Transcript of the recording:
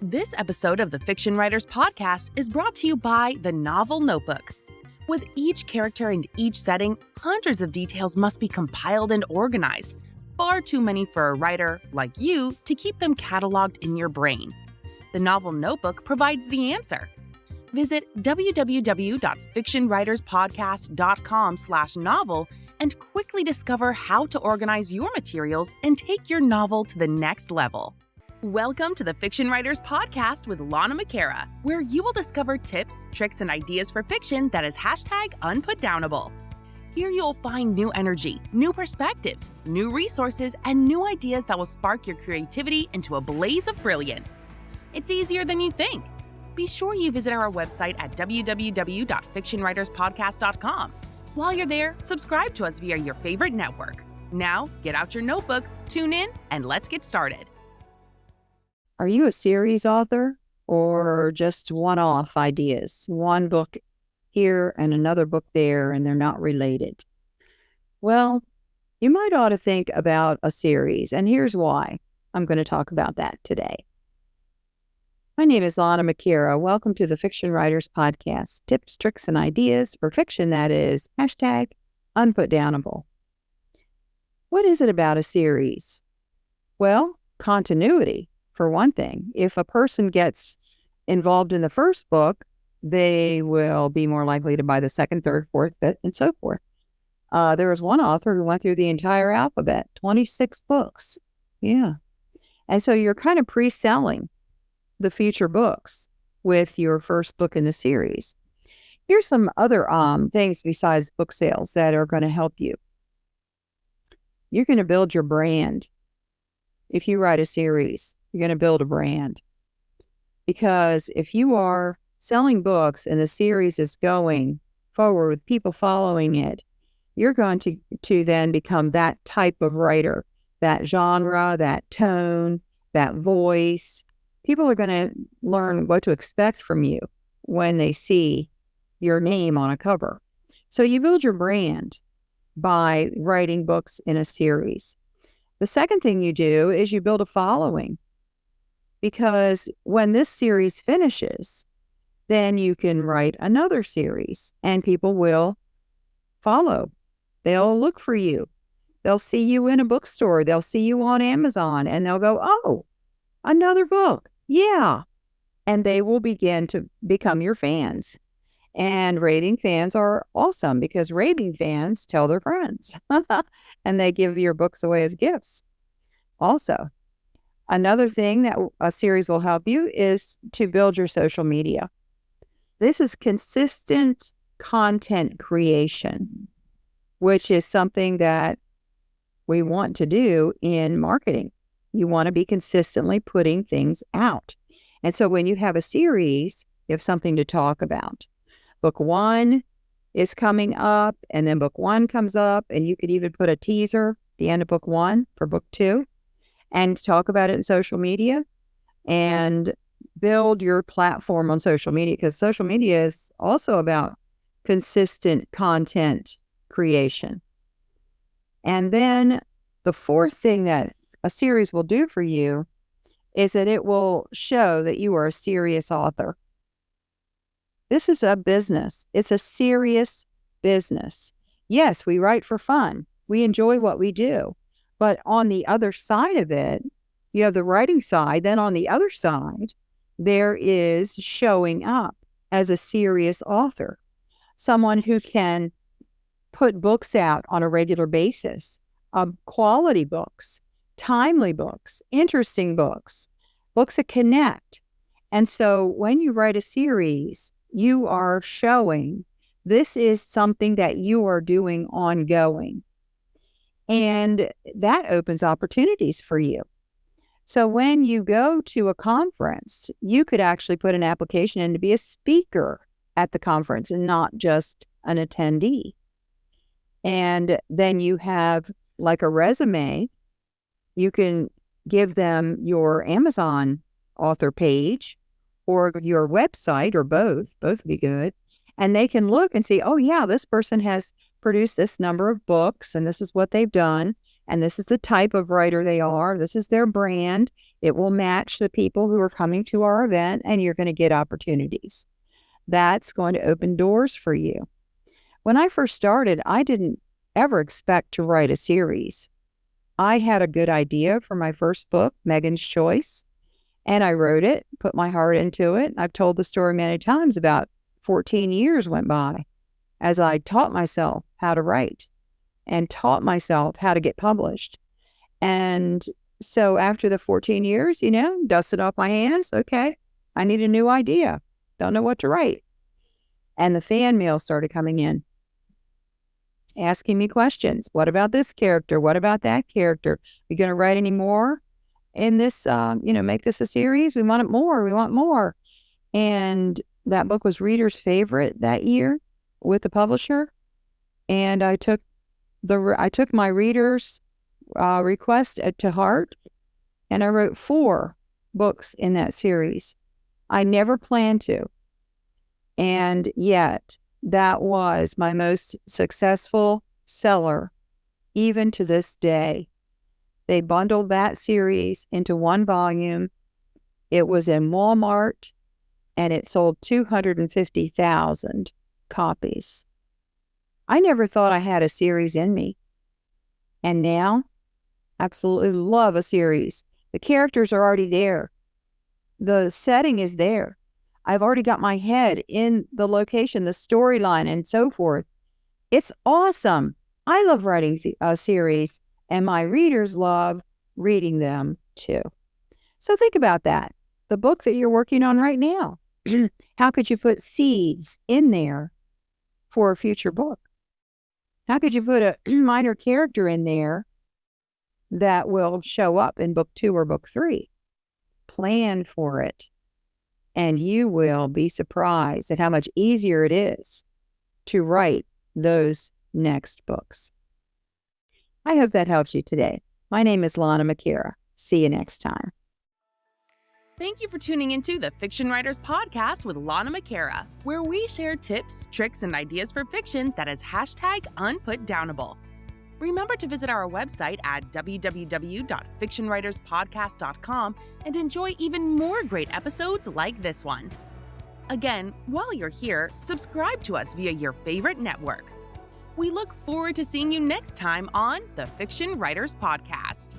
This episode of the Fiction Writers Podcast is brought to you by the Novel Notebook. With each character and each setting, hundreds of details must be compiled and organized. Far too many for a writer, like you, to keep them cataloged in your brain. The Novel Notebook provides the answer. Visit www.fictionwriterspodcast.com/novel and quickly discover how to organize your materials and take your novel to the next level. Welcome to the Fiction Writers Podcast with Lana McAra, where you will discover tips, tricks, and ideas for fiction that is #unputdownable. Here you'll find new energy, new perspectives, new resources, and new ideas that will spark your creativity into a blaze of brilliance. It's easier than you think. Be sure you visit our website at www.fictionwriterspodcast.com. While you're there, subscribe to us via your favorite network. Now, get out your notebook, tune in, and let's get started. Are you a series author or just one-off ideas? One book here and another book there, and they're not related. Well, you might ought to think about a series, and here's why. I'm going to talk about that today. My name is Lana McAra. Welcome to the Fiction Writers Podcast. Tips, tricks, and ideas for fiction that is #unputdownable. What is it about a series? Well, continuity. For one thing, if a person gets involved in the first book, they will be more likely to buy the second, third, fourth, fifth, and so forth. There was one author who went through the entire alphabet, 26 books. Yeah. And so you're kind of pre-selling the future books with your first book in the series. Here's some other things besides book sales that are going to help you. You're going to build your brand. If you write a series, you're going to build a brand. Because if you are selling books and the series is going forward with people following it, you're going to then become that type of writer, that genre, that tone, that voice. People are going to learn what to expect from you when they see your name on a cover. So you build your brand by writing books in a series. The second thing you do is you build a following. Because when this series finishes, then you can write another series and people will follow. They'll look for you. They'll see you in a bookstore. They'll see you on Amazon and they'll go, oh, another book. Yeah. And they will begin to become your fans. And raving fans are awesome because raving fans tell their friends and they give your books away as gifts. Also, another thing that a series will help you is to build your social media. This is consistent content creation, which is something that we want to do in marketing. You want to be consistently putting things out. And so when you have a series, you have something to talk about. Book 1 is coming up, and then book 1 comes up, and you could even put a teaser at the end of book 1 for book 2. And talk about it in social media and build your platform on social media, because social media is also about consistent content creation. And then the fourth thing that a series will do for you is that it will show that you are a serious author. This is a business. It's a serious business. Yes, we write for fun. We enjoy what we do. But on the other side of it, you have the writing side. Then on the other side, there is showing up as a serious author, someone who can put books out on a regular basis, quality books, timely books, interesting books, books that connect. And so when you write a series, you are showing this is something that you are doing ongoing. And that opens opportunities for you. So when you go to a conference, you could actually put an application in to be a speaker at the conference and not just an attendee. And then you have like a resume. You can give them your Amazon author page or your website or both would be good. And they can look and see, oh yeah, this person has produced this number of books and this is what they've done. And this is the type of writer they are. This is their brand. It will match the people who are coming to our event, and you're going to get opportunities. That's going to open doors for you. When I first started, I didn't ever expect to write a series. I had a good idea for my first book, Megan's Choice, and I wrote it, put my heart into it. I've told the story many times. About 14 years went by as I taught myself how to write and taught myself how to get published. And so after the 14 years, dusted off my hands. Okay, I need a new idea. Don't know what to write. And the fan mail started coming in, asking me questions. What about this character? What about that character? Are you going to write any more in this, make this a series? We want it more. We want more. And that book was readers' favorite that year with the publisher. And I took my readers' request to heart, and I wrote 4 books in that series. I never planned to. And yet, that was my most successful seller, even to this day. They bundled that series into 1 volume. It was in Walmart, and it sold 250,000 copies. I never thought I had a series in me. And now, absolutely love a series. The characters are already there. The setting is there. I've already got my head in the location, the storyline, and so forth. It's awesome. I love writing a series, and my readers love reading them too. So think about that. The book that you're working on right now. How could you put seeds in there for a future book? How could you put a minor character in there that will show up in book 2 or book 3? Plan for it. And you will be surprised at how much easier it is to write those next books. I hope that helps you today. My name is Lana McAra. See you next time. Thank you for tuning into the Fiction Writers Podcast with Lana McAra, where we share tips, tricks, and ideas for fiction that is #unputdownable. Remember to visit our website at www.fictionwriterspodcast.com and enjoy even more great episodes like this one. Again, while you're here, subscribe to us via your favorite network. We look forward to seeing you next time on the Fiction Writers Podcast.